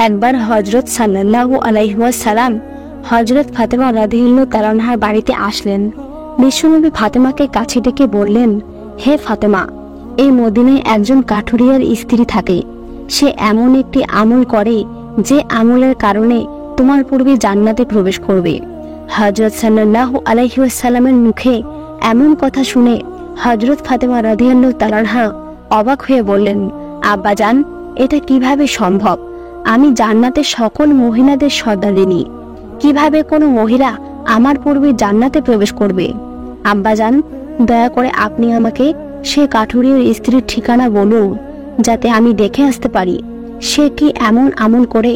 একবার হযরত সাল্লাল্লাহু আলাইহি ওয়াসাল্লাম হযরত ফাতেমা রাদিয়াল্লাহু তাআলা আনহার বাড়িতে আসলেন। বিশ্বনবী ফাতেমাকে কাছে ডেকে বললেন, হে ফাতেমা, এই মদিনায় একজন কাঠুরিয়ার স্ত্রী থাকে। সে এমন একটি আমল করে যে আমলের কারণে তোমার পূর্বে জান্নাতে প্রবেশ করবে। হযরত সাল্লাল্লাহু আলাইহি ওয়াসাল্লামের মুখে এমন কথা শুনে হযরত ফাতেমা রাদিয়াল্লাহু তাআলা আনহা অবাক হয়ে বললেন, আব্বাজান, এটা কিভাবে সম্ভব? আমি জান্নাতের সকল মহিলাদের সর্দারিনী, কিভাবে কোনো মহিলা আমার পূর্বে জান্নাতে প্রবেশ করবে? আব্বাজান, দয়া করে আপনি আমাকে সে কাঠুরিয়ার স্ত্রীর ঠিকানা বলুন, যাতে আমি দেখে আসতে পারি সে কি এমন আমল করে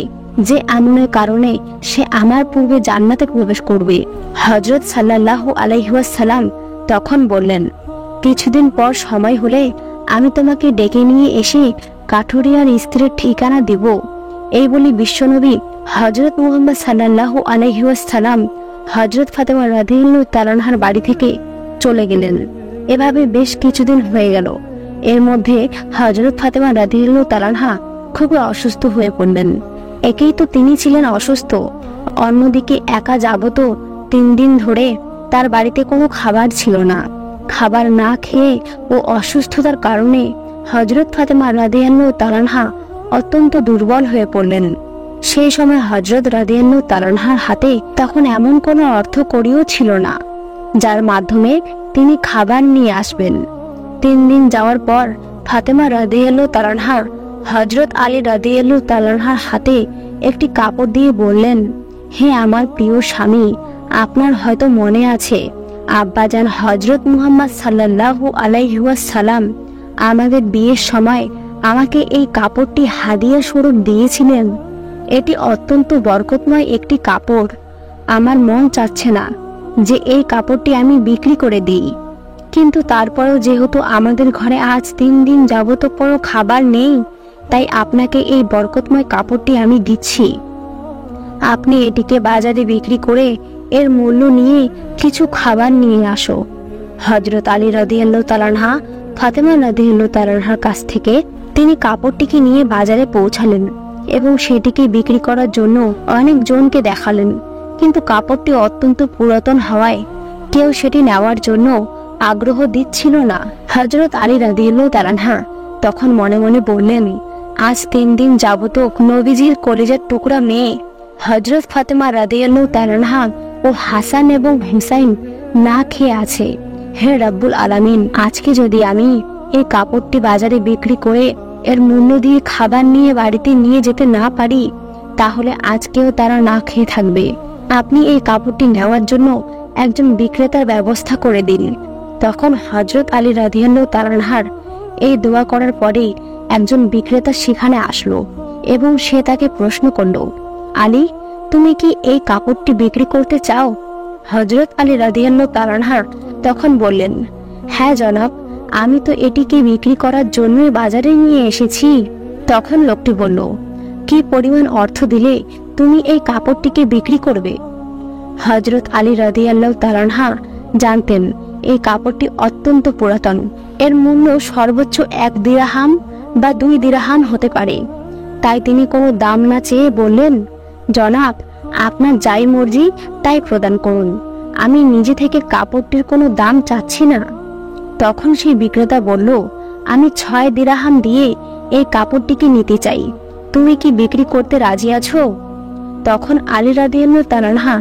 যে আমলের কারণে সে আমার পূর্বে জান্নাতে প্রবেশ করবে। হযরত সাল্লাল্লাহু আলাইহি ওয়াসাল্লাম তখন বললেন, কিছুদিন পর সময় হলে আমি তোমাকে ডেকে নিয়ে এসে কাঠুরিয়ার স্ত্রীর ঠিকানা দিব। এই বলে বিশ্বনবী হযরত মুহাম্মদ সাল্লাল্লাহু আলাইহি ওয়াসাল্লাম হযরত ফাতেমা রাদিয়াল্লাহু তাআলা আনহার বাড়ি থেকে চলে গেলেন। এভাবে বেশ কিছুদিন হয়ে গেল। এর মধ্যে হযরত ফাতেমা রাদিয়াল্লাহু তাআলা আনহা খুবই অসুস্থ হয়ে পড়লেন। একেই তো তিনি ছিলেন অসুস্থ, অন্যদিকে একা যাবত 3 দিন ধরে তার বাড়িতে কোনো খাবার ছিল না। খাবার না খেয়ে ও অসুস্থতার কারণে হযরত ফাতেমা রাদিয়াল্লাহু তাআলা আনহা অত্যন্ত দুর্বল হয়ে পড়লেন। সেই সময় হযরত রাদিয়াল্লাহু তাআলা আনহার হাতে তখন এমন কোনো অর্থকড়িও ছিল না যার মাধ্যমে তিনি খাবার নিয়ে আসবেন। 3 দিন যাওয়ার পর ফাতেমা রাদিয়াল্লাহু তাআলা আনহা হযরত আলী রাদিয়াল্লাহু তাআলা আনহার হাতে একটি কাপড় দিয়ে বললেন, হে আমার প্রিয় স্বামী, আপনার হয়তো মনে আছে আব্বাজান হযরত মুহাম্মদ সাল্লাল্লাহু আলাইহি ওয়াসাল্লাম আমাদের বিয়ের সময় আমাকে এই কাপড়টি হাদিয়া স্বরূপ দিয়েছিলেন। এটি অত্যন্ত বরকতময় একটি কাপড়। আমার মন চাচ্ছে না যে এই কাপড়টি আমি বিক্রি করে দিই, কিন্তু তারপরেও যেহেতু আমাদের ঘরে আজ 3 দিন যাবত কোনো খাবার নেই, তাই আপনাকে এই বরকতময় কাপড়টি আমি দিচ্ছি। আপনি এটিকে বাজারে বিক্রি করে এর মূল্য নিয়ে কিছু খাবার নিয়ে আসো। হযরত আলী রাদিয়াল্লাহু তাআলা আনহা ফাতেমা রাদিয়াল্লাহু তাআলা আনহার কাছ থেকে তিনি কাপড়টিকে নিয়ে বাজারে পৌঁছালেন এবং সেটিকে বিক্রি করার জন্য অনেক জনকে দেখালেন, কিন্তু কাপড়টি অত্যন্ত পুরাতন হওয়ায় কেউ সেটি নেওয়ার জন্য আগ্রহ দিচ্ছিল না। হযরত আলী রাদিয়াল্লাহু তাআলা আনহা তখন মনে মনে বললেন, আজ 3 দিন যাবত নবীজির কলিজার টুকরা মেয়ে হযরত ফাতেমা রাদিয়াল্লাহু তাআলা আনহা ও হাসান এবং হুসাইন না খেয়ে আছে। হে রব্বুল আলামিন, আজকে যদি আমি এই কাপড়টি বাজারে বিক্রি করে এর মূল্য দিয়ে খাবার নিয়ে বাড়িতে নিয়ে যেতে না পারি, তাহলে আজকেও তারা না খেয়ে থাকবে। আপনি এই কাপড়টি নেওয়ার জন্য একজন বিক্রেতার ব্যবস্থা করে দিন। তখন হযরত আলী রাদিয়াল্লাহু তাআলা আনহার এই দোয়া করার পরে একজন বিক্রেতা সেখানে আসলো এবং সে তাকে প্রশ্ন করল, আলী, তুমি কি এই কাপড়টি বিক্রি করতে চাও? হযরত আলী রাদিয়াল্লাহু তাআলা আনহা তখন বললেন, হ্যাঁ জনাব, আমি তো এটিকে বিক্রি করার জন্যই বাজারে নিয়ে এসেছি। তখন লোকটি বলল, কি পরিমাণ অর্থ দিলে তুমি এই কাপড়টিকে বিক্রি করবে? হযরত আলী রাদিয়াল্লাহু তাআলা আনহা জানতেন এই কাপড়টি অত্যন্ত পুরাতন, এর মূল্য সর্বোচ্চ 1 দিরহাম বা 2 দিরহাম হতে পারে। তাই তিনি কোনো দাম না চেয়ে বললেন, জনাব, আপনার যাই মর্জি তাই প্রদান করুন, আমি নিজে থেকে কাপড়টির কোনো দাম চাচ্ছি না। তখন সেই বিক্রেতা বলল, আমি 6 দিরহাম দিয়ে এই কাপড়টিকে নিতে চাই, তুমি কি বিক্রি করতে রাজি আছো? তখন আলী রাদিয়াল্লাহু তাআলা আনহা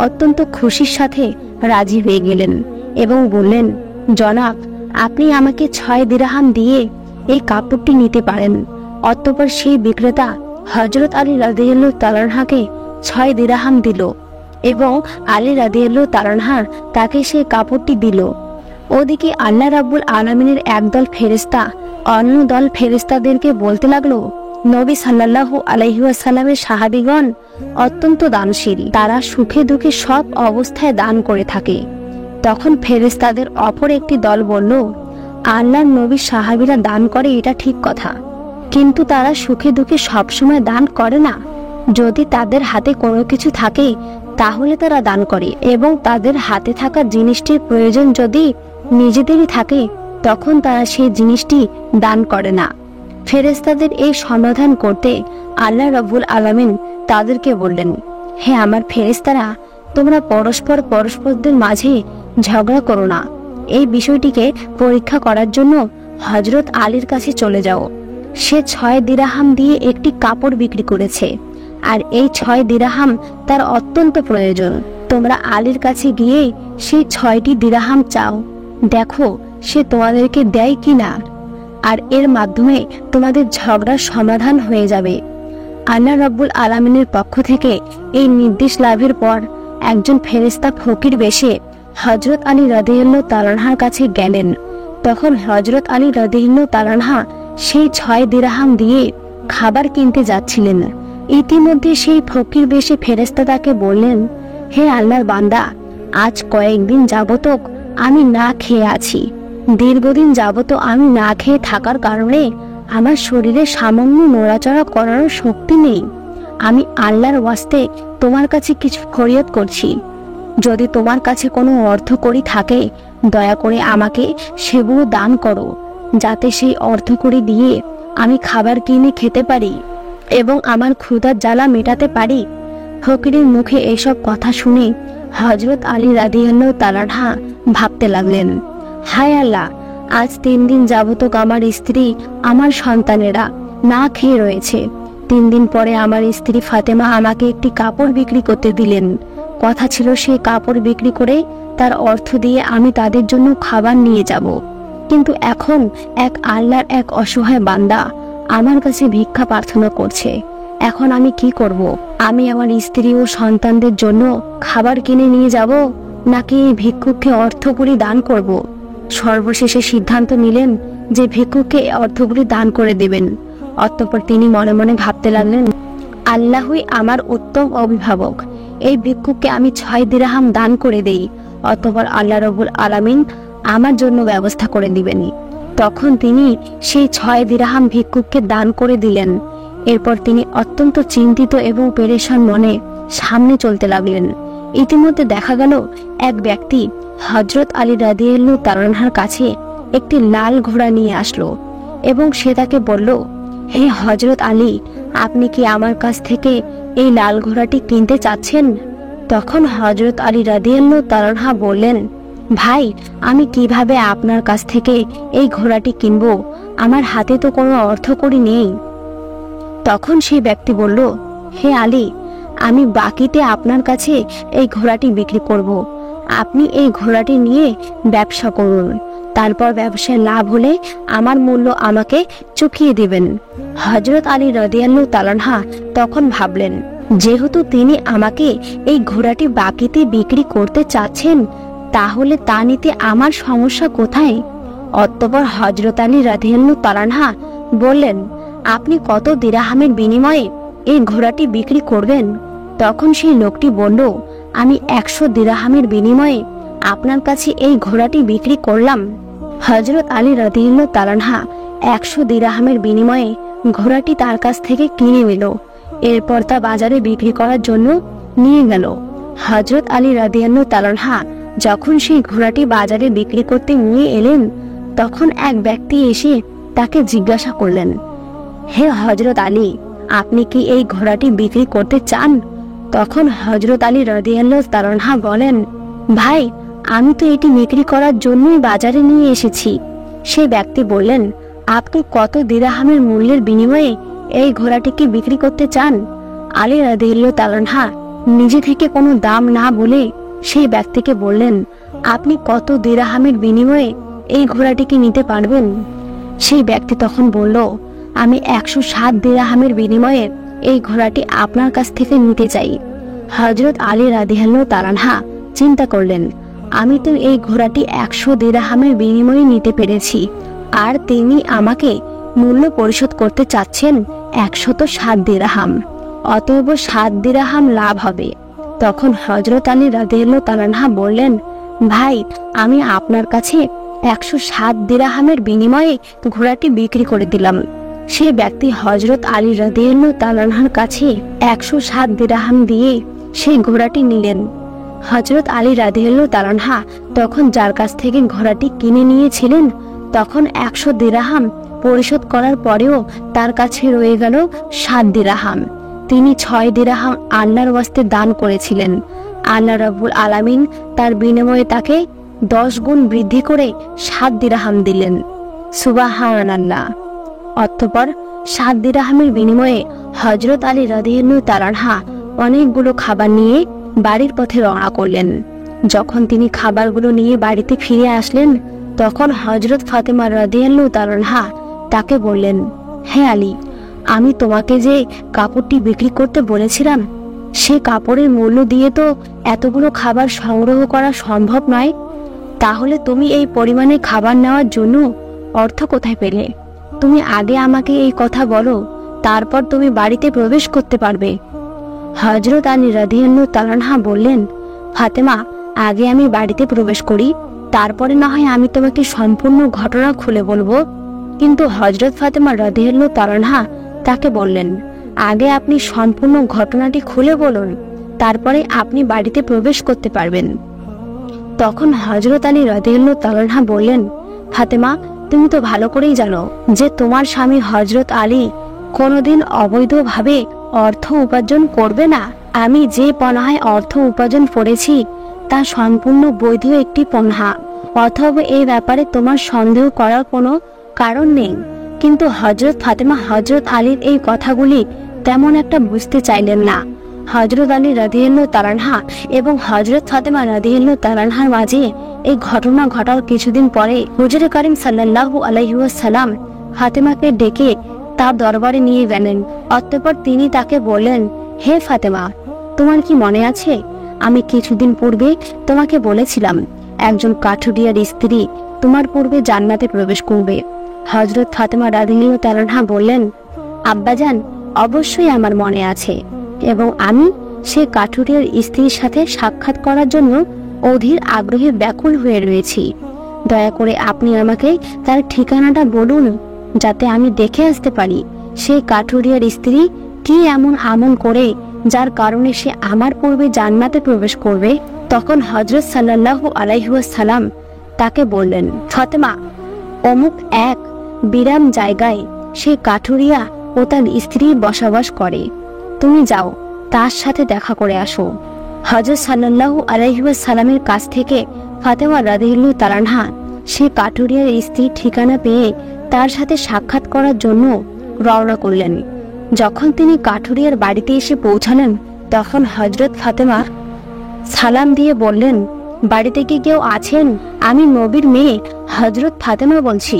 অত্যন্ত খুশির সাথে রাজি হয়ে গেলেন এবং বললেন, জনাব, আপনি আমাকে 6 দিরহাম দিয়ে এই কাপড়টি নিতে পারেন। অতঃপর সেই বিক্রেতা হযরত আলী রাদিয়াল্লাহু তাআলা আনহাকে 6 দিরহাম দিল এবং আলী রাদিয়াল্লাহু তাআলা আনহা তাকে সেই কাপড়টি দিল। ওদিকে আল্লাহ রাব্বুল আলামিনের একদল ফেরেশতা অন্য দল ফেরেশতাদেরকে বলতে লাগলো, নবী সাল্লাল্লাহু আলাইহি ওয়াসাল্লামের সাহাবীগণ অত্যন্ত দানশীল, তারা সুখে দুঃখে সব অবস্থায় দান করে থাকে। তখন ফেরেশতাদের অপর একটি দল বলল, আল্লাহর নবীর সাহাবীরা দান করে এটা ঠিক কথা, কিন্তু তারা সুখে দুঃখে সবসময় দান করে না। যদি তাদের হাতে কোনো কিছু থাকে তাহলে তারা দান করে, এবং তাদের হাতে থাকা জিনিসটির প্রয়োজন যদি নিজেদেরই থাকে তখন তারা সেই জিনিসটি দান করে না। ফেরেশতাদের এই সমাধান করতে আল্লাহ রাব্বুল আলামিন তাদেরকে বললেন, হে আমার ফেরেশতারা, তোমরা পরস্পরদের মাঝে ঝগড়া করো না। এই বিষয়টিকে পরীক্ষা করার জন্য হযরত আলীর কাছে চলে যাও। সে 6 দিরহাম দিয়ে একটি কাপড় বিক্রি করেছে, আর এই 6 দিরহাম তার অত্যন্ত প্রয়োজন। তোমরা আলীর কাছে গিয়ে সেই 6টি দিরহাম চাও, দেখো সে তোমাদেরকে দেয় কিনা, আর এর মাধ্যমে তোমাদের ঝগড়ার সমাধান হয়ে যাবে। আল্লাহ রাব্বুল আলামিনের পক্ষ থেকে এই নির্দেশ লাভের পর একজন ফেরেশতা ফকির বেশে হযরত আলী রাদিয়াল্লাহু তাআলা আনহুর কাছে গেলেন। তখন হযরত আলী রাদিয়াল্লাহু তাআলা আনহু সেই 6 দিরহাম দিয়ে খাবার কিনতে যাচ্ছিলেন। ইতিমধ্যে সেই ফকির বেশে ফেরেশতা তাকে বললেন, হে আল্লাহর বান্দা, আজ কয়েকদিন যাবত আমি না খেয়ে আছি। দীর্ঘদিন যাবত আমি না খেয়ে থাকার কারণে আমার শরীরে সামান্য নড়াচড়া করার শক্তি নেই। আমি আল্লাহর ওয়াস্তে তোমার কাছে কিছু ফরিয়াদ করছি। যদি তোমার কাছে কোনো অর্থকড়ি থাকে, দয়া করে আমাকে সেগুলো দান করো, যাতে সেই অর্থকড়ি দিয়ে আমি খাবার কিনে খেতে পারি এবং আমার ক্ষুধার জ্বালা মেটাতে পারি। ফকিরের মুখে এসব কথা শুনে হযরত আলী রাদিয়াল্লাহু তাআলা আনহু ভাবতে লাগলেন, হায় আল্লাহ, আজ 3 দিন যাবত আমার স্ত্রী, আমার সন্তানেরা না খেয়ে রয়েছে। 3 দিন পরে আমার স্ত্রী ফাতেমা আমাকে একটি কাপড় বিক্রি করতে দিলেন। কথা ছিল সেই কাপড় বিক্রি করে তার অর্থ দিয়ে আমি তাদের জন্য খাবার নিয়ে যাব। কিন্তু এখন এক আল্লাহর এক অসহায় বান্দা আমার কাছে ভিক্ষা প্রার্থনা করছে। এখন আমি কি করব? আমি আমার স্ত্রী ও সন্তানদের জন্য খাবার কিনে নিয়ে যাব, নাকি এই ভিক্ষুককে অর্থকড়ি দান করব? সর্বশেষে সিদ্ধান্ত নিলেন যে ভিক্ষুককে অর্থকড়ি দান করে দেবেন। অতঃপর তিনি মনে মনে ভাবতে লাগলেন, আল্লাহই আমার উত্তম অভিভাবক, এই ভিক্ষুককে আমি 6 দিরহাম দান করে দেই, অতঃপর আল্লাহ রাব্বুল আলামিন আমার জন্য ব্যবস্থা করে দিবেন। তখন তিনি সেই 6 দিরহাম ভিক্ষুককে দান করে দিলেন। এরপর তিনি অত্যন্ত চিন্তিত এবং পেরেশান মনে সামনে চলতে লাগলেন। ইতিমধ্যে দেখা গেল এক ব্যক্তি হযরত আলী রাদিয়াল্লাহু তাআলা আনহুর কাছে একটি লাল ঘোড়া নিয়ে আসলো এবং সে তাকে বলল, হে হযরত আলী, আপনি কি আমার কাছ থেকে এই লাল ঘোড়াটি কিনতে চাচ্ছেন? তখন হযরত আলী রাদিয়াল্লাহু তাআলা আনহু বললেন, ভাই, আমি কিভাবে আপনার কাছ থেকে এই ঘোড়াটি কিনব? আমার হাতে তো কোনো অর্থকড়ি নেই। তখন সেই ব্যক্তি বলল, হে আলী, আমি বাকিতে আপনার কাছে এই ঘোড়াটি বিক্রি করব। আপনি এই ঘোড়াটি নিয়ে ব্যবসা করুন, তারপর ব্যবসায় লাভ হলে আমার মূল্য আমাকে চুকিয়ে দিবেন। হযরত আলী রাদিয়াল্লাহু তাআলা আনহু তখন ভাবলেন, যেহেতু তিনি আমাকে এই ঘোড়াটি বাকিতে বিক্রি করতে চাচ্ছেন, তাহলে তা নিতে আমার সমস্যা কোথায়? অতঃপর হযরত আলী রাদিয়াল্লাহু তাআলা আনহু বললেন, আপনি কত দিরহামের বিনিময়ে এই ঘোড়াটি বিক্রি করবেন? তখন সেই লোকটি বলল, আমি 100 দিরহামের বিনিময়ে আপনার কাছে এই ঘোড়াটি বিক্রি করলাম। হযরত আলী রাদিয়াল্লাহু তাআলা আনহু 100 দিরহামের বিনিময়ে ঘোড়াটি তার কাছ থেকে কিনে নিল। এরপর তা বাজারে বিক্রি করার জন্য নিয়ে গেল। হযরত আলী রাদিয়াল্লাহু তাআলা আনহু যখন সেই ঘোড়াটি বাজারে বিক্রি করতে নিয়ে এলেন, তখন এক ব্যক্তি এসে তাকে জিজ্ঞাসা করলেন, হে হযরত আলী, আপনি কি এই ঘোড়াটি বিক্রি করতে চান? তখন হযরত আলী রাদিয়াল্লাহু তাআলা আনহু বলেন, ভাই, আমি তো এটি বিক্রি করার জন্যই বাজারে নিয়ে এসেছি। সেই ব্যক্তি বললেন, আপনি কত দিরহামের মূল্যের বিনিময়ে এই ঘোড়াটিকে বিক্রি করতে চান? আলী রাদিয়াল্লাহু তাআলা আনহু নিজে থেকে কোনো দাম না বলে সেই ব্যক্তিকে বললেন, আপনি কত দিরহামের বিনিময়ে এই ঘোড়াটিকে নিতে পারবেন? সেই ব্যক্তি তখন বলল, আমি 107 দিরহামের বিনিময়ে এই ঘোড়াটি আপনার কাছ থেকে নিতে চাই। হযরত আলী রাদিয়াল্লাহু তাআলা আনহু চিন্তা করলেন, আমি তো এই ঘোড়াটি 100 দিরহামের বিনিময়ে নিতে পেরেছি, আর তিনি আমাকে মূল্য পরিশোধ করতে চাচ্ছেন 107 দিরহাম, অতএব 7 দিরহাম লাভ হবে। তখন হযরত আলী রাদিয়াল্লাহু তাআলা আনহু বললেন, ভাই, আমি আপনার কাছে 107 দিরহামের বিনিময়ে ঘোড়াটি বিক্রি করে দিলাম। সেই ব্যক্তি হযরত আলী রাদিয়াল্লাহু তাআলা আনহুর কাছে 107 দিরহাম দিয়ে সেই ঘোড়াটি নিলেন। হযরত আলী রাদিয়াল্লাহু তাআলা আনহু তখন যার কাছ থেকে ঘোড়াটি কিনে নিয়েছিলেন, তখন 100 দিরহাম পরিশোধ করার পরেও তার কাছে রয়ে গেল 7 দিরহাম। তিনি 6 দিরহাম আল্লাহর ওয়াস্তে দান করেছিলেন। আল্লাহ রাব্বুল আলামিন তার বিনিময়ে তাকে 10 গুণ বৃদ্ধি করে 7 দিরহাম দিলেন। সুবহানাল্লাহ। অতঃপর 7 দিরহামের বিনিময়ে হযরত আলী রাদিয়াল্লাহু তাআলা আনহু অনেকগুলো খাবার নিয়ে বাড়ির পথে রওনা করলেন। যখন তিনি খাবারগুলো নিয়ে বাড়িতে ফিরে আসলেন, তখন হযরত ফাতেমা রাদিয়াল্লাহু তাআলা আনহা তাকে বললেন, হে আলী, আমি তোমাকে যে কাপড়টি বিক্রি করতে বলেছিলাম, সে কাপড়ের মূল্য দিয়ে তো এতগুলো খাবার সংগ্রহ করা সম্ভব নয়। তাহলে তুমি এই পরিমাণে খাবার নেওয়ার জন্য অর্থ কোথায় পেলে? তুমি আগে আমাকে এই কথা বলো, তারপর তুমি বাড়িতে প্রবেশ করতে পারবে। হযরত আলী রাদিয়াল্লাহু তাআলা আনহু বললেন, ফাতেমা, আগে আমি বাড়িতে প্রবেশ করি, তারপরে না হয় আমি তোমাকে সম্পূর্ণ ঘটনা খুলে বলবো। কিন্তু হযরত ফাতেমা রাদিয়াল্লাহু তাআলা আনহা তাকে বললেন, আগে আপনি সম্পূর্ণ ঘটনাটি খুলে বলুন, তারপরে আপনি বাড়িতে প্রবেশ করতে পারবেন। তখন হযরত আলী রাদিয়াল্লাহু তাআলা আনহু বললেন, ফাতেমা, তুমি তো ভালো করেই জানো যে তোমার স্বামী হযরত আলী কোনোদিন অবৈধভাবে অর্থ উপার্জন করবে না। আমি যে পন্থায় অর্থ উপার্জন করেছি তা সম্পূর্ণ বৈধ একটি পন্থা, অথবা এই ব্যাপারে তোমার সন্দেহ করার কোনো কারণ নেই। কিন্তু হযরত ফাতেমা হযরত আলীর এই কথাগুলি তেমন একটা বুঝতে চাইলেন না। হযরত আলী রাদিয়াল্লাহু তাআলা আনহু এবং হযরত ফাতেমা রাদিয়াল্লাহু তাআলা আনহার মাঝে এই ঘটনা ঘটার কিছুদিন পরে হুজুরে কারীম সাল্লাল্লাহু আলাইহি ওয়াসাল্লাম ফাতেমাকে ডেকে তার দরবারে নিয়ে গেলেন। অতঃপর তিনি তাকে বললেন, হে ফাতেমা, তোমার কি মনে আছে আমি কিছুদিন পূর্বে তোমাকে বলেছিলাম একজন কাঠুরিয়ার স্ত্রী তোমার পূর্বে জান্নাতে প্রবেশ করবে? হযরত ফাতেমা রাদিয়াল্লাহু তাআলা আনহা বললেন, আব্বাজান, অবশ্যই আমার মনে আছে, এবং আমি সে কাঠুরিয়ার স্ত্রীর সাথে সাক্ষাৎ করার জন্য অধীর আগ্রহে ব্যাকুল হয়ে রয়েছি। দয়া করে আপনি আমাকে তার ঠিকানাটা বলুন, যাতে আমি দেখে আসতে পারি সেই কাঠুরিয়ার স্ত্রী কি এমন আমল করে যার কারণে সে আমার পূর্বে জান্নাতে প্রবেশ করবে। তখন হযরত সাল্লাল্লাহু আলাইহি ওয়াসাল্লাম তাকে বললেন, ফাতেমা, অমুক এক বিরাম জায়গায় সে কাঠুরিয়া ও তার স্ত্রী বসবাস করে, তুমি যাও তার সাথে দেখা করে আসো। হযরত সাল্লাল্লাহু আলাইহি ওয়াসাল্লামের কাছ থেকে ফাতেমা রাদিয়াল্লাহু তাআলা আনহা সে কাঠুরিয়ার স্ত্রীর ঠিকানা পেয়ে তার সাথে সাক্ষাৎ করার জন্য রওনা করলেন। যখন তিনি কাঠুরিয়ার বাড়িতে এসে পৌঁছালেন, তখন হযরত ফাতেমা সালাম দিয়ে বললেন, বাড়িতে কি কেউ আছেন? আমি নবীর মেয়ে হযরত ফাতেমা বলছি,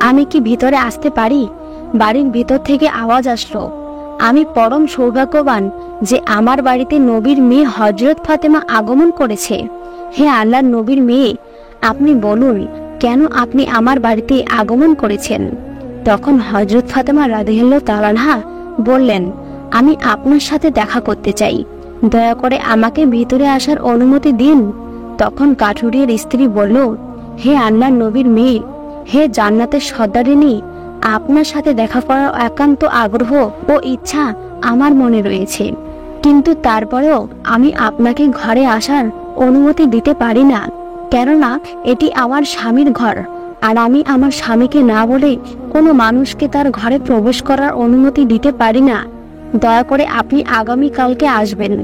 আমি কি ভিতরে আসতে পারি? বাড়ির ভিতর থেকে আওয়াজ আসলো, আমি পরম সৌভাগ্যবান যে আমার বাড়িতে নবীর মেয়ে হযরত ফাতেমা আগমন করেছে। হে আল্লাহর নবীর মেয়ে, আপনি বলুন কেন আপনি আমার বাড়িতে আগমন করেছেন? তখন হযরত ফাতেমা রাদিয়াল্লাহু তাআলা আনহা বললেন, আমি আপনার সাথে দেখা করতে চাই, দয়া করে আমাকে ভিতরে আসার অনুমতি দিন। তখন কাঠুরিয়ার স্ত্রী বলল, হে আল্লাহর নবীর মেয়ে, হে জান্নাতের সর্দারিনী, আপনার সাথে দেখা করার একান্ত আগ্রহ ও ইচ্ছা আমার মনে রয়েছে, কিন্তু তারপরেও আমি আপনাকে ঘরে আসার অনুমতি দিতে পারি না, কেননা এটি আমার স্বামীর ঘর, আর আমি আমার স্বামীকে না বলে কোনো মানুষকে তার ঘরে প্রবেশ করার অনুমতি দিতে পারি না। দয়া করে আপনি আগামীকালকে আসবেন।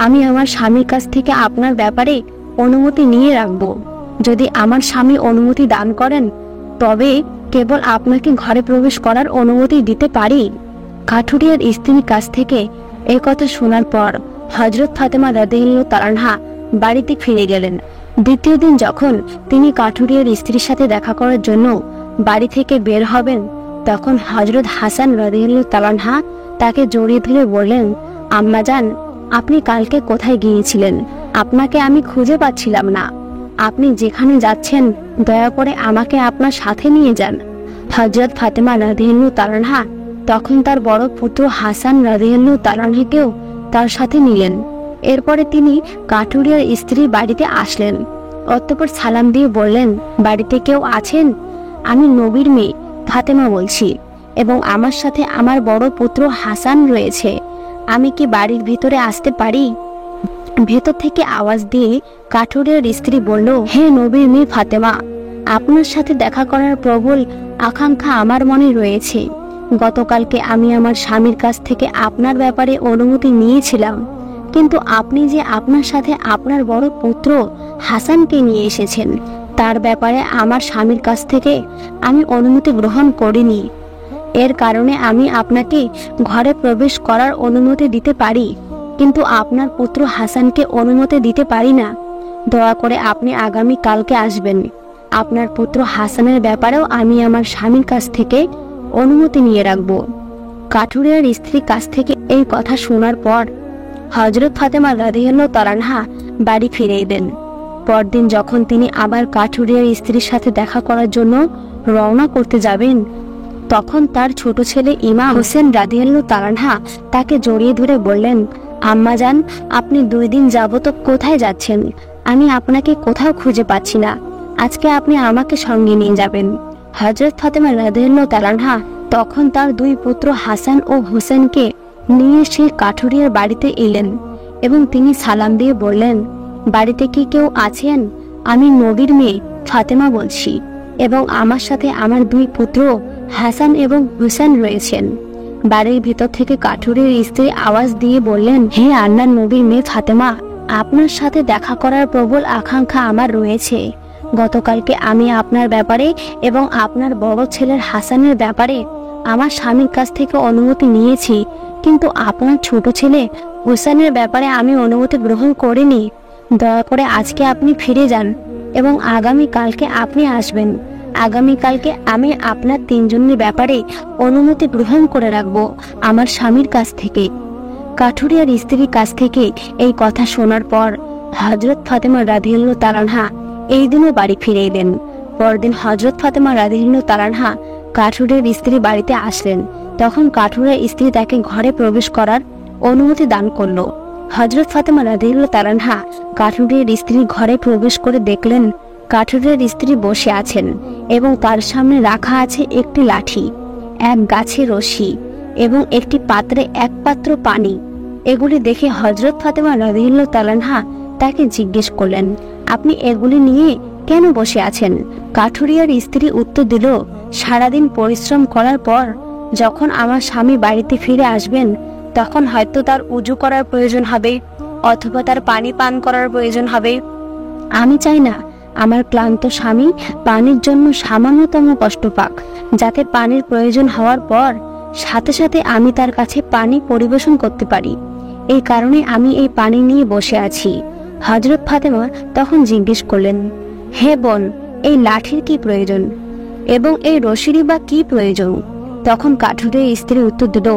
আমি আমার স্বামীর কাছ থেকে আপনার ব্যাপারে অনুমতি নিয়ে রাখব। যদি আমার স্বামী অনুমতি দান করেন, তবে কেবল আপনাকে ঘরে প্রবেশ করার অনুমতি দিতে পারি। কাঠুরিয়ার স্ত্রীর কাছ থেকে এই কথা শোনার পর হযরত ফাতেমা রাদিয়াল্লাহু তাআলা আনহা বাড়িতে ফিরে গেলেন। দ্বিতীয় দিন যখন তিনি কাঠুরিয়ার স্ত্রীর সাথে দেখা করার জন্য বাড়ি থেকে বের হবেন, তখন হযরত হাসান রাদিয়াল্লাহু তাআলা আনহা তাকে জড়িয়ে ধরে বললেন, আম্মাজান, আপনি কালকে কোথায় গিয়েছিলেন? আপনাকে আমি খুঁজে পাচ্ছিলাম না। আপনি যেখানে যাচ্ছেন দয়া করে আমাকে আপনার সাথে নিয়ে যান। হযরত ফাতেমা রাদিয়াল্লাহু তাআলা আনহা তখন তার বড় পুত্র হাসান রাদিয়াল্লাহু তাআলা আনহুকেও তার সাথে নিলেন। এরপরে তিনি কাঠুরিয়ার স্ত্রী বাড়িতে আসলেন। অতঃপর সালাম দিয়ে বললেন, বাড়িতে কেউ আছেন? আমি নবীর মেয়ে ফাতেমা বলছি, এবং আমার সাথে আমার বড় পুত্র হাসান রয়েছে। আমি কি বাড়ির ভিতরে আসতে পারি? ভেতর থেকে আওয়াজ দিয়ে কাঠুরিয়ার স্ত্রী বলল, হে নবীর মেয়ে ফাতেমা, আপনার সাথে দেখা করার প্রবল আকাঙ্ক্ষা আমার মনে রয়েছে। গতকালকে আমি আমার স্বামীর কাছ থেকে আপনার ব্যাপারে অনুমতি নিয়েছিলাম, কিন্তু আপনি যে আপনার সাথে আপনার বড় পুত্র হাসানকে নিয়ে এসেছেন, তার ব্যাপারে আমার স্বামীর কাছ থেকে আমি অনুমতি গ্রহণ করিনি। এর কারণে আমি আপনাকে ঘরে প্রবেশ করার অনুমতি দিতে পারি, কিন্তু আপনার পুত্র হাসানকে অনুমতি দিতে পারি না। দয়া করে আপনি আগামী কালকে আসবেন। আপনার পুত্র হাসানের ব্যাপারেও আমি আমার স্বামীর কাছ থেকে অনুমতি নিয়ে রাখব। কাঠুরিয়ার স্ত্রীর কাছ থেকে এই কথা শোনার পর হযরত ফাতেমা রাদিয়াল্লাহু তাআলা আনহা বাড়ি ফিরে এলেন। পরদিন যখন তিনি আবার কাঠুরিয়ার স্ত্রীর সাথে দেখা করার জন্য রওনা করতে যাবেন, তখন তার ছোট ছেলে ইমাম হোসেন রাদিয়াল্লাহু তাআলা আনহা তাকে জড়িয়ে ধরে বললেন, আম্মাজান, আপনি 2 দিন যাবত কোথায় যাচ্ছেন? আমি আপনাকে কোথাও খুঁজে পাচ্ছি না। আজকে আপনি আমাকে সঙ্গে নিয়ে যাবেন। হযরত ফাতেমা রাদিয়াল্লাহু তাআলা আনহা তখন তার 2 পুত্র হাসান ও হোসেনকে নিয়ে সেই কাঠুরিয়ার বাড়িতে এলেন এবং তিনি সালাম দিয়ে বললেন, বাড়িতে কি কেউ আছেন? আমি নবীর মেয়ে ফাতেমা বলছি এবং আমার সাথে আমার 2 পুত্র হাসান এবং হুসেন রয়েছেন। বাড়ির ভিতর থেকে কাঠুরিয়ার স্ত্রী আওয়াজ দিয়ে বললেন, হে আল্লাহর নবীর মেয়ে ফাতেমা, আপনার সাথে দেখা করার প্রবল আকাঙ্ক্ষা আমার রয়েছে। গতকালকে আমি আপনার ব্যাপারে এবং আপনার বড় ছেলের হাসানের ব্যাপারে আমার স্বামীর কাছ থেকে অনুমতি নিয়েছি, কিন্তু আপনার ছোট ছেলে হুসেনের ব্যাপারে আমি অনুমতি গ্রহণ করিনি। দয়া করে আজকে আপনি ফিরে যান এবং আগামী কালকে আপনি আসবেন। আগামীকালকে আমি আপনার 3 জনের ব্যাপারে অনুমতি গ্রহণ করে রাখব আমার স্বামীর কাছ থেকে। কাঠুরিয়ার স্ত্রীর কাছ থেকে এই কথা শোনার পর হযরত ফাতেমা রাদিয়াল্লাহু তাআলা আনহা এই দিনও বাড়ি ফিরে এলেন। পরদিন হযরত ফাতেমা রাদিয়াল্লাহু তাআলা আনহা কাঠুরিয়ার স্ত্রী বাড়িতে আসলেন। তখন কাঠুরিয়ার স্ত্রী তাকে ঘরে প্রবেশ করার অনুমতি দান করলো। হযরত ফাতেমা রাদিয়াল্লাহু তাআলা আনহা কাঠুরিয়ার স্ত্রী ঘরে প্রবেশ করে দেখলেন কাঠুরিয়ার স্ত্রী বসে আছেন এবং তার সামনে রাখা আছে একটি লাঠি, এক গাছের রশি এবং একটি পাত্রে 1 পাত্র পানি। এগুলি দেখে হযরত ফাতেমা রাদিয়াল্লাহু তাআলা আনহা তাকে জিজ্ঞেস করলেন, আপনি এগুলি নিয়ে কেন বসে আছেন? কাঠুরিয়ার স্ত্রী উত্তর দিল, সারাদিন পরিশ্রম করার পর যখন আমার স্বামী বাড়িতে ফিরে আসবেন, তখন হয়তো তার উজু করার প্রয়োজন হবে অথবা তার পানি পান করার প্রয়োজন হবে। আমি চাই না আমার ক্লান্ত স্বামী পানির জন্য সামান্যতম কষ্ট পাক, যাতে পানির প্রয়োজন হওয়ার পর সাথে সাথে আমি তার কাছে পানি পরিবেশন করতে পারি। এই কারণে আমি এই পানি নিয়ে বসে আছি। হযরত ফাতেমা তখন জিজ্ঞেস করলেন, হে বোন, এই লাঠির কি প্রয়োজন এবং এই রশিরই বা কি প্রয়োজন? তখন কাঠুরিয়ার স্ত্রী উত্তর দিল,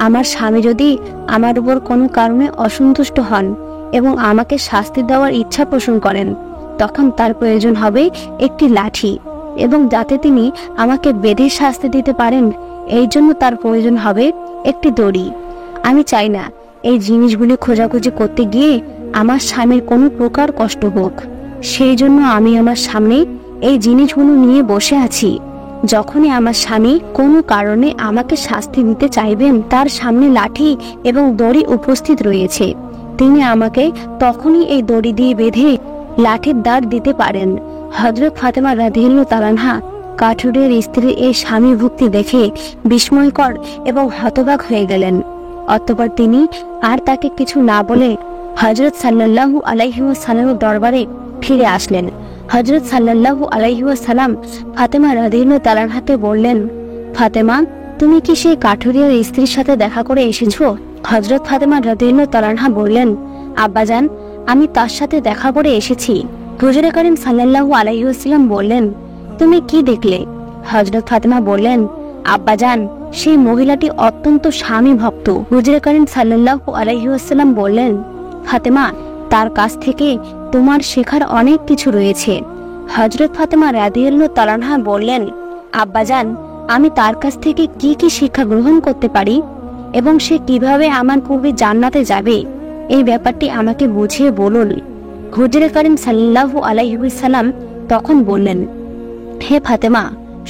আমার স্বামী যদি আমার উপর কোনো কারণে অসন্তুষ্ট হন এবং আমাকে শাস্তি দেওয়ার ইচ্ছা পোষণ করেন, তখন তার প্রয়োজন হবে একটি লাঠি, এবং যাতে তিনি আমাকে বেঁধে শাস্তি দিতে পারেন এই জন্য তার প্রয়োজন হবে একটি দড়ি। আমি চাই না এই জিনিসগুলি খোঁজাখুঁজি করতে গিয়ে আমার স্বামীর কোনো প্রকার কষ্ট হোক। সেই জন্য আমি আমার সামনে এই জিনিসগুলো নিয়ে বসে আছি। যখনই আমার স্বামী কোনো কারণে আমাকে শাস্তি দিতে চাইবেন, তার সামনে লাঠি এবং দড়ি উপস্থিত রয়েছে। তিনি আমাকে তখনই এই দড়ি দিয়ে বেঁধে লাঠির দাঁড় দিতে পারেন। হযরত ফাতেমা রাদিয়াল্লাহু তাআলা আনহা কাঠুরিয়ার স্ত্রীর এই স্বামী ভক্তি দেখে বিস্ময়কর এবং হতবাক হয়ে গেলেন। অতঃপর তিনি আর তাকে কিছু না বলে হযরত সাল্লাল্লাহু আলাইহি ওয়াসাল্লামের দরবারে ফিরে আসলেন। হযরত সাল্লাল্লাহু আলাইহি ওয়াসাল্লাম ফাতেমা রাদিয়াল্লাহু তাআলা আনহাকে বললেন, ফাতেমা, তুমি কি সেই কাঠুরিয়ার স্ত্রীর সাথে দেখা করে এসেছো? হযরত ফাতেমা রাদিয়াল্লাহু তাআলা আনহা বললেন, আব্বাজান, আমি তার সাথে দেখা করে এসেছি। হুজুরে করিম সাল্লাল্লাহু আলাইহি ওয়াসাল্লাম বললেন, তুমি কি দেখলে? হযরত ফাতেমা বললেন, আব্বাজান, সেই মহিলাটি অত্যন্ত স্বামী ভক্ত। হুজুরে করিম সাল্লাল্লাহু আলাইহি ওয়াসাল্লাম বললেন, ফাতেমা, তার কাছ থেকে তোমার শেখার অনেক কিছু রয়েছে। হযরত ফাতেমা রাদিয়াল্লাহু তাআলা আনহা বললেন, আব্বাজান, আমি তার কাছ থেকে কি কি শিক্ষা গ্রহণ করতে পারি এবং সে কিভাবে আমার পূর্বে জান্নাতে যাবে, এই ব্যাপারটি আমাকে বুঝিয়ে বলুন। হুজুরে করিম সাল্লাল্লাহু আলাইহি ওয়াসাল্লাম তখন বললেন, হে ফাতেমা,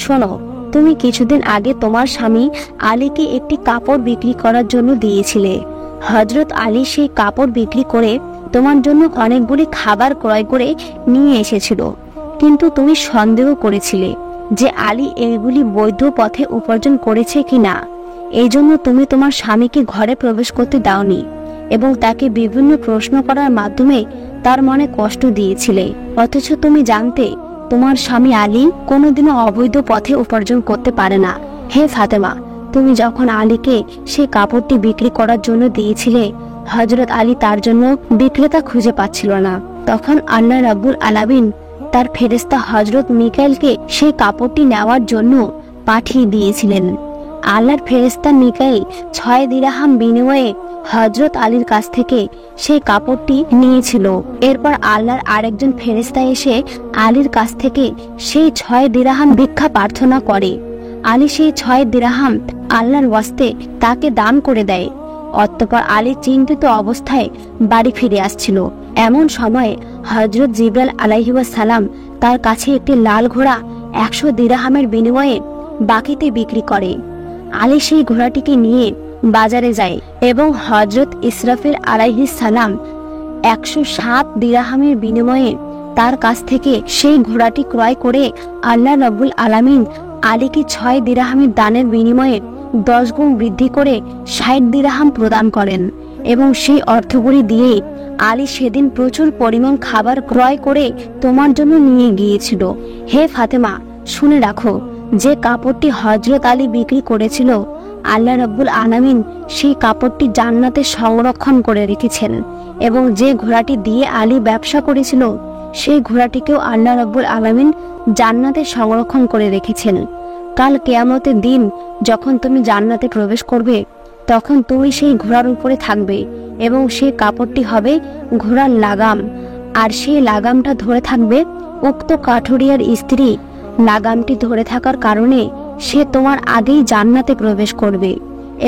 শোনো, তুমি কিছুদিন আগে তোমার স্বামী আলীকে একটি কাপড় বিক্রি করার জন্য দিয়েছিলে। হযরত আলী সেই কাপড় বিক্রি করে তোমার জন্য অনেকগুলি খাবার ক্রয় করে নিয়ে এসেছিল, কিন্তু তুমি সন্দেহ করেছিলে যে আলী এগুলি বৈধ পথে উপার্জন করেছে কিনা। এই জন্য তুমি তোমার স্বামীকে ঘরে প্রবেশ করতে দাওনি এবং তাকে বিভিন্ন প্রশ্ন করার মাধ্যমে তার মনে কষ্ট দিয়েছিলে, অথচ তুমি জানতে তোমার স্বামী আলী কোনোদিনও অবৈধ পথে উপার্জন করতে পারে না। হে ফাতেমা, তুমি যখন আলীকে সেই কাপড়টি বিক্রি করার জন্য দিয়েছিলে, হযরত আলী তার জন্য বিক্রেতা খুঁজে পাচ্ছিল না। তখন আল্লাহ রাব্বুল আলামিন তার ফেরেশতা হযরত মিকাইলকে সেই কাপড়টি নেওয়ার জন্য পাঠিয়ে দিয়েছিলেন। আল্লাহর ফেরেশতা মিকাইল 6 দিরহাম বিনিময়ে হযরত আলীর কাছ থেকে সেই কাপড়টি নিয়েছিল। এরপর আল্লাহর আরেকজন ফেরেশতা এসে আলীর কাছ থেকে সেই 6 দিরহাম ভিক্ষা প্রার্থনা করে। আলী সেই 6 দিরহাম আল্লাহর ওয়াস্তে তাকে দান করে দেয়। অতঃপর আলী চিন্তিত অবস্থায় বাড়ি ফিরে আসছিল। এমন সময় হযরত জিবরাইল আলাইহিস সালাম তার কাছে একটি লাল ঘোড়া 100 দিরহামের বিনিময়ে বাকিতে বিক্রি করে। আলী সেই ঘোড়াটিকে নিয়ে বাজারে যায় এবং হযরত ইসরাফিল আলাইহিস সালাম 107 দিরহামের বিনিময়ে তার কাছ থেকে সেই ঘোড়াটি ক্রয় করে আল্লাহ রাব্বুল আলামিন আলীকে 6 দিরহামের দানের বিনিময়ে 10 গুণ বৃদ্ধি করে 60 দিরহাম প্রদান করেন এবং সেই অর্থগুলি দিয়ে আলী সেদিন প্রচুর পরিমাণ খাবার ক্রয় করে তোমার জন্য নিয়ে গিয়েছিল। হে ফাতেমা, শুনে রাখো, যে কাপড়টি হযরত আলী বিক্রি করেছিল, আল্লাহ রাব্বুল আলামিন সেই কাপড়টি জান্নাতে সংরক্ষণ করে রেখেছেন এবং যে ঘোড়াটি দিয়ে আলী ব্যবসা করেছিল, সেই ঘোড়াটিকেও আল্লাহ রাব্বুল আলামিন জান্নাতে সংরক্ষণ করে রেখেছেন। কাল কিয়ামতের দিন যখন তুমি জান্নাতে প্রবেশ করবে, তখন তুমি সেই ঘোড়ার উপরে থাকবে এবং সেই কাপড়টি হবে ঘোড়ার লাগাম, আর সেই লাগামটা ধরে থাকবে উক্ত কাঠুরিয়ার স্ত্রী। লাগামটি ধরে থাকার কারণে সে তোমার আগেই জান্নাতে প্রবেশ করবে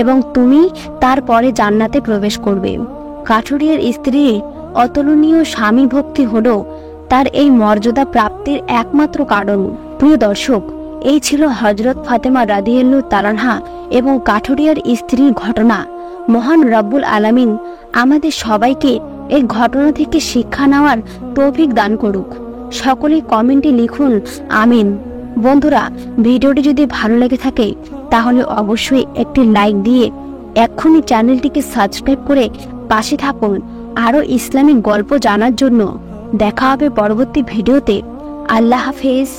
এবং তুমি তারপরে জান্নাতে প্রবেশ করবে। কাঠুরিয়ার স্ত্রীর অতুলনীয় স্বামী ভক্তি হলো তার এই মর্যাদা প্রাপ্তির একমাত্র কারণ। প্রিয় দর্শক, এই ছিল হযরত ফাতেমা রাদিয়াল্লাহু তাআলা আনহা এবং কাঠুরিয়ার স্ত্রীর ঘটনা। মহান রব্বুল আলামিন আমাদের সবাইকে এই ঘটনা থেকে শিক্ষা নেওয়ার তৌফিক দান করুক। সকলে কমেন্টে লিখুন আমিন। বন্ধুরা, ভিডিওটি যদি ভালো লেগে থাকে তাহলে অবশ্যই একটি লাইক দিয়ে এক্ষুনি চ্যানেলটিকে সাবস্ক্রাইব করে পাশে থাকুন আরও ইসলামিক গল্প জানার জন্য। দেখা হবে পরবর্তী ভিডিওতে। আল্লাহ হাফেজ।